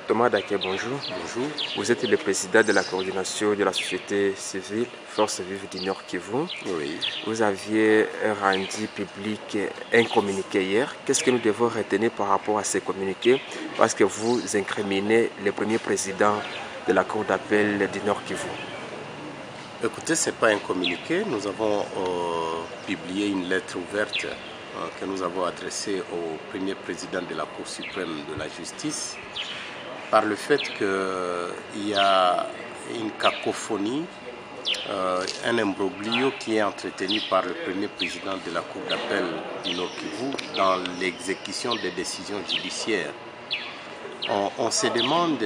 Thomas Daké, bonjour. Bonjour. Vous êtes le président de la coordination de la société civile Force Vive du Nord Kivu. Oui. Vous aviez rendu public un communiqué hier. Qu'est-ce que nous devons retenir par rapport à ces communiqués? Parce que vous incriminez le premier président de la cour d'appel du Nord Kivu. Écoutez, ce n'est pas un communiqué. Nous avons publié une lettre ouverte que nous avons adressée au premier président de la Cour suprême de la justice par le fait qu'il y a une cacophonie, un imbroglio qui est entretenu par le premier président de la Cour d'appel du Nord Kivu dans l'exécution des décisions judiciaires. On se demande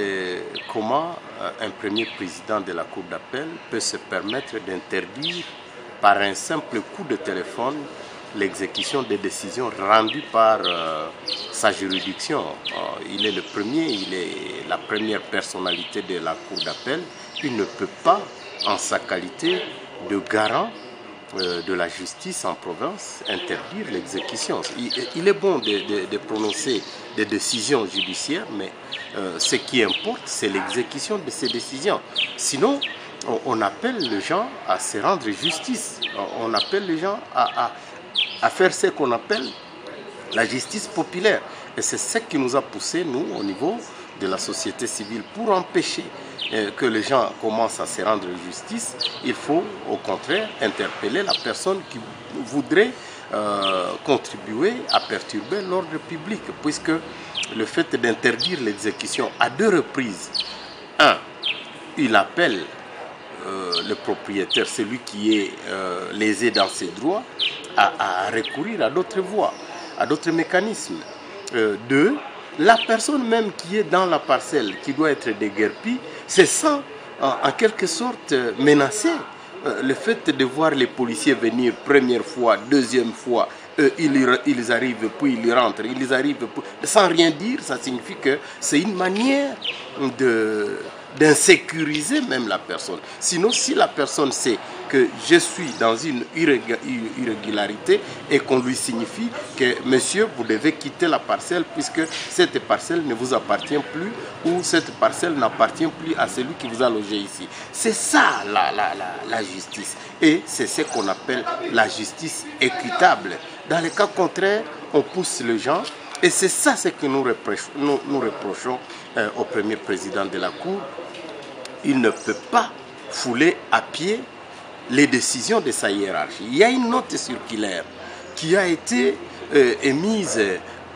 comment un premier président de la Cour d'appel peut se permettre d'interdire par un simple coup de téléphone l'exécution des décisions rendues par sa juridiction. Il est le premier, il est la première personnalité de la Cour d'appel. Il ne peut pas, en sa qualité de garant de la justice en province, interdire l'exécution. Il est bon de prononcer des décisions judiciaires, mais ce qui importe, c'est l'exécution de ces décisions. Sinon, on appelle les gens à se rendre justice. On appelle les gens à faire ce qu'on appelle la justice populaire. Et c'est ce qui nous a poussé, nous, au niveau de la société civile, pour empêcher que les gens commencent à se rendre justice. Il faut, au contraire, interpeller la personne qui voudrait contribuer à perturber l'ordre public, puisque le fait d'interdire l'exécution à 2 reprises, il appelle le propriétaire, celui qui est lésé dans ses droits, à recourir à d'autres voies, à d'autres mécanismes. 2, la personne même qui est dans la parcelle, qui doit être déguerpie, se sent en quelque sorte menacée. Le fait de voir les policiers venir première fois, deuxième fois, ils arrivent, puis ils rentrent, ils arrivent, sans rien dire, ça signifie que c'est une manière d'insécuriser même la personne. Sinon, si la personne sait que je suis dans une irrégularité et qu'on lui signifie que monsieur, vous devez quitter la parcelle puisque cette parcelle ne vous appartient plus ou cette parcelle n'appartient plus à celui qui vous a logé ici. C'est ça la justice. Et c'est ce qu'on appelle la justice équitable. Dans les cas contraires, on pousse les gens. Et c'est ça ce que nous reprochons au premier président de la Cour. Il ne peut pas fouler à pied les décisions de sa hiérarchie. Il y a une note circulaire qui a été émise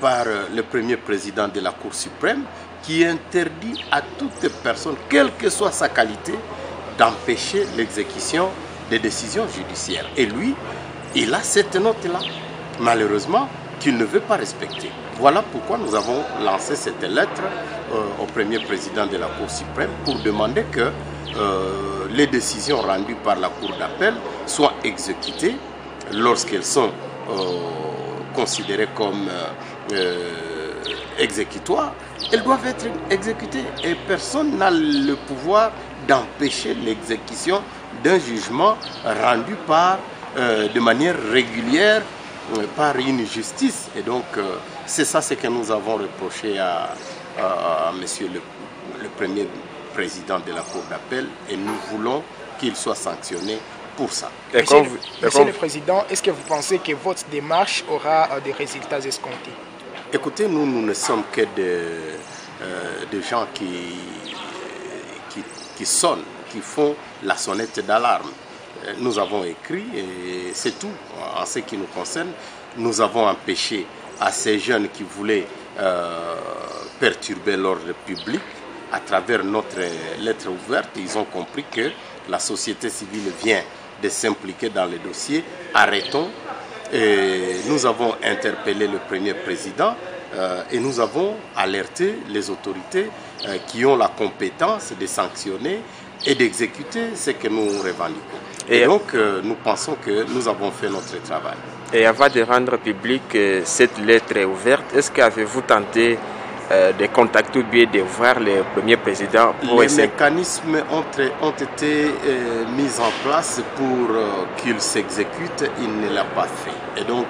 par le premier président de la Cour suprême qui interdit à toute personne, quelle que soit sa qualité, d'empêcher l'exécution des décisions judiciaires. Et lui, il a cette note-là, malheureusement, qu'il ne veut pas respecter. Voilà pourquoi nous avons lancé cette lettre au premier président de la Cour suprême pour demander que les décisions rendues par la Cour d'appel soient exécutées lorsqu'elles sont considérées comme exécutoires. Elles doivent être exécutées et personne n'a le pouvoir d'empêcher l'exécution d'un jugement rendu de manière régulière par une justice. Et donc, c'est ça ce que nous avons reproché à monsieur le premier président de la Cour d'appel et nous voulons qu'il soit sanctionné pour ça. Monsieur le Président, est-ce que vous pensez que votre démarche aura des résultats escomptés? Écoutez, nous ne sommes que des gens qui sonnent, qui font la sonnette d'alarme. Nous avons écrit et c'est tout. En ce qui nous concerne, nous avons empêché à ces jeunes qui voulaient perturber l'ordre public à travers notre lettre ouverte. Ils ont compris que la société civile vient de s'impliquer dans le dossier. Arrêtons. Et nous avons interpellé le premier président et nous avons alerté les autorités qui ont la compétence de sanctionner et d'exécuter ce que nous revendiquons. Et donc, nous pensons que nous avons fait notre travail. Et avant de rendre publique cette lettre ouverte, est-ce qu'avez-vous tenté de contacter ou bien de voir le premier président Les mécanismes ont été mis en place pour qu'il s'exécute. Il ne l'a pas fait. Et donc,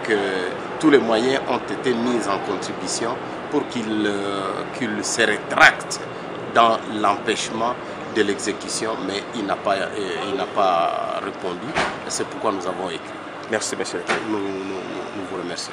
tous les moyens ont été mis en contribution pour qu'il se rétracte dans l'empêchement de l'exécution, mais il n'a pas répondu. C'est pourquoi nous avons écrit. Merci, monsieur. Nous vous remercions.